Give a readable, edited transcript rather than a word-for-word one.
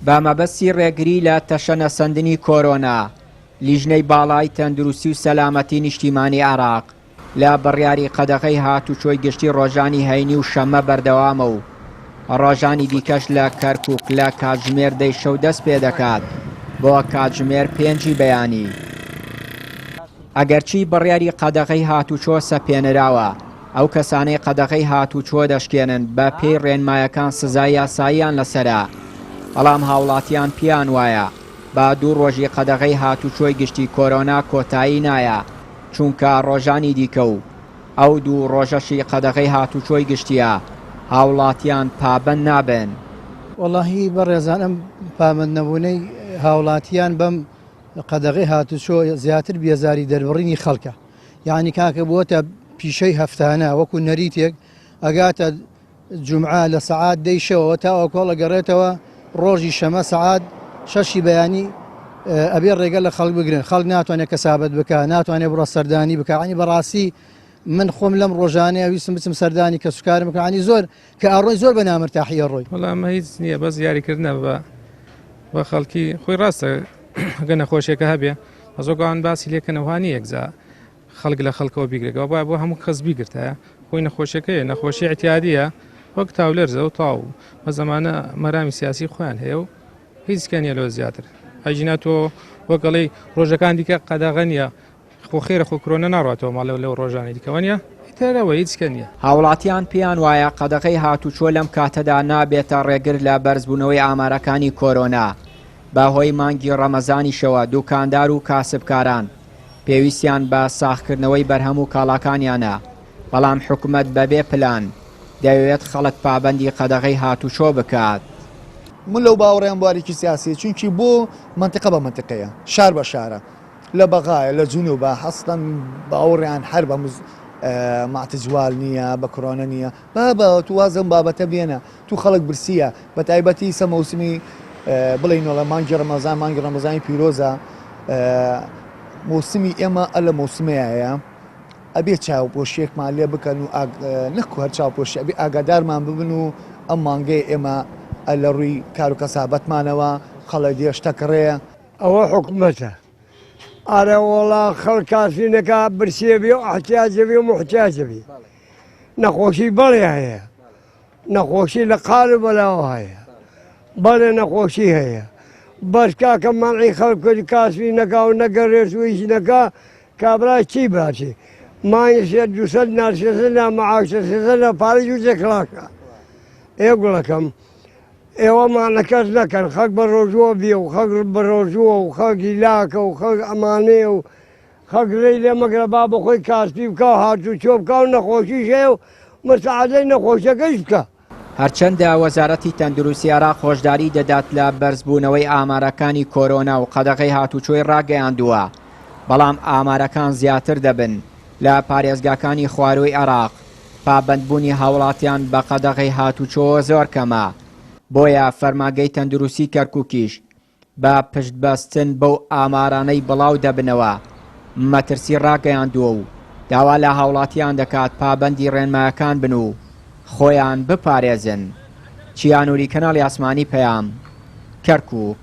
بە مەبەستی ڕێگری لە تەشەنەسەندنی کۆرۆنا لیژنەی باڵای تەندروستی و سەلامەتی نیشتیمانی عێراق لە بڕیاری قەدەغەی هاتوچۆی گشتی ڕۆژانی هەینی و شەممە بەردەوامە و ڕۆژانی دیکەش لە کەرکووک لە کاتژمێر دەی شەو دەست پێ دەکات بۆ کاتژمێر 5 بەیانی. ئەگەرچی بڕیاری قەدەغەی هاتوچۆ سەپێنراوە، ئەو کەسانەی قەدەغەی هاتوچۆ دەشکێنن بە پێی ڕێنمایەکان سزای یاساییان لەسەرە، بەڵام هاوڵاتیان پیان وایە با 2 ڕۆژی قەدەغەی هاتوچۆی گشتی کۆرۆنا کۆتایی نایە، چونکە ڕۆژانی دیکە و ئەو 2 ڕۆژەشی قەدەغەی هاتوچۆی گشتیە هاوڵاتیان پابەند نابن. وەڵاهی بەڕێزان ئەم پامەند نەبوونەی هاوڵاتیان بەم قەدەغەی هاتوچۆ زیاتر بێزاری دەربڕینی خەڵکە، یعنی کاکە بووەتە پیشەی هەفتانە وەکو نەریتێک ئەگاتە جومعە لە سەعات 10 شەوەوە تا ئەوکۆڵ ئەگەڕێتەوە ڕۆژی شەمە سەعات 6 بەیانی ئەبێ ڕێگە لە خەڵک بگرن، خەڵک ناتوانێت کەسابەت بکە، ناتوانێت بڕە سەردانی بکە. عنی بەڕاستی من خۆم لەم ڕۆژانەیە ویستم بچم سەردانی کە سوکارم بکە، عنی زۆر کە ئەڕۆی زۆر بە نامرتاحیە ڕۆی. وەڵام ئەمە هیچ نییە، بەس یاریکردنە بە خەڵکی خۆی ڕاستە گە نەخۆشیەکە هەبێ ئەزۆگەوان باسی لێکەنەوانی یەکجا خەڵک لە خەڵکەوە بیگرێتەوە وایە بۆ هەموو کەس بیگرتایە خۆی نەخۆشیەکەیە، نەخۆشی اعتیادیە وەک تاولەرزە و تاو بە زەمانە مەرامی سیاسی خۆیان هەیە و هیچ کەنیە لەوە زیاتر ئەجینا تۆ وەگەڵی ڕۆژەکان دیکە قەدەغە نیە خۆ خێرە خۆ کرۆنە ناڕاتەوە ماڵەوە لەو ڕۆژانی دیکەوە نیە تەرەوە هیچ کەنیە. هاوڵاتیان پێیان وایە قەدەغەی هاتوچۆ لەم کاتەدا نابێتە ڕێگر لە بەرزبوونەوەی ئامارەکانی کۆرۆنا. بەهۆی مانگی ڕەمەزانیشەوە دوکاندار و کاسبکاران پێویستیان بە ساختکردنەوەی بەرهەم و کاڵاکانیانە، بەڵام حکوومەت بەبێ پلان دەوێت خەڵک پابەندی قەدەغەی هاتوچۆ بکات. من لەو باوەڕیان باریکی سیاسی چونکی بۆ منتیقە بە منتیقەیە، شار بە شارە، لە بەغایە لە جنوبە هەستن باوەڕیان هەر بە ماتجوال نییە بە کۆرۆنا نییە بابە تو وازم بابەتە بێنە تو خەڵک برسیە بە تایبەتی سە مەوسمی بڵێنەوە مانگی ڕەمەزانی پیرۆزە موسمی ئێمە ئەلە موسمەیە ئەبێ چاوپۆشیێکمان لێ بکەن و نەکو هەر چاوپۆشی ئەبێ ئاگادارمان ببن و ئەم مانگەی ئێمە لە ڕووی کار و کەسابەتمانەوە خەڵک دێشتەکڕێ ئەوە حکومەتە ئارە وەڵا خەڵک کاسینەکە برسێبی و احتیاجەبی و محتیاجەبی نەخۆشی بەڵێ هەیە، نەخۆشی لە قال بەلاوە هەیە، بەڵێ نەخۆشی هەیە بەس کاکە مەنعی خەڵکردی کاسبی نەکا و نەگەڕێت و هیچ نەکا کابرای چی باچێ مانگێ 200 ناسێزە لە مەعاشەسێزە لە پارەی جوجێکڵاکە. ئێگوڵەکەم ئێوەمانە کەس نەکەن خەک بە ڕۆژووە بێ و خەک بە ڕۆژووە و خەڵکی لاکە و خەک ئەمانەیە و خەک لێی لێ مەگرە با بەخۆی کاسبی بکە و هاتوچۆ بکە و نەخۆشیش هەیە و مەساعدەی نەخۆشیەکەیش بکە. هەرچەندە وەزارەتی تەندروستی عێراق خۆشداری دەدات لە بەرزبوونەوەی ئامارەکانی کۆرۆنا و قەدەغەی هاتوچۆی ڕاگەیاندووە، بەڵام ئامارەکان زیاتر دەبن. لە پارێزگاکانی خواروی عێراق پابەندبوونی هاوڵاتیان بە قەدەغەی هاتوچۆ زۆر کەمە، بۆیە فەرمانگەی تەندروستی کەرکووکیش بە پشتبەستن بەو ئامارانەی بڵاو دەبنەوە مەترسی ڕاگەیاندووە و داوا لە هاوڵاتیان دەکات پابەندی ڕێنمایەکان بن و خۆیان بپارێزن. چیانوری کەناڵی ئاسمانی پەیام، کەرکووک.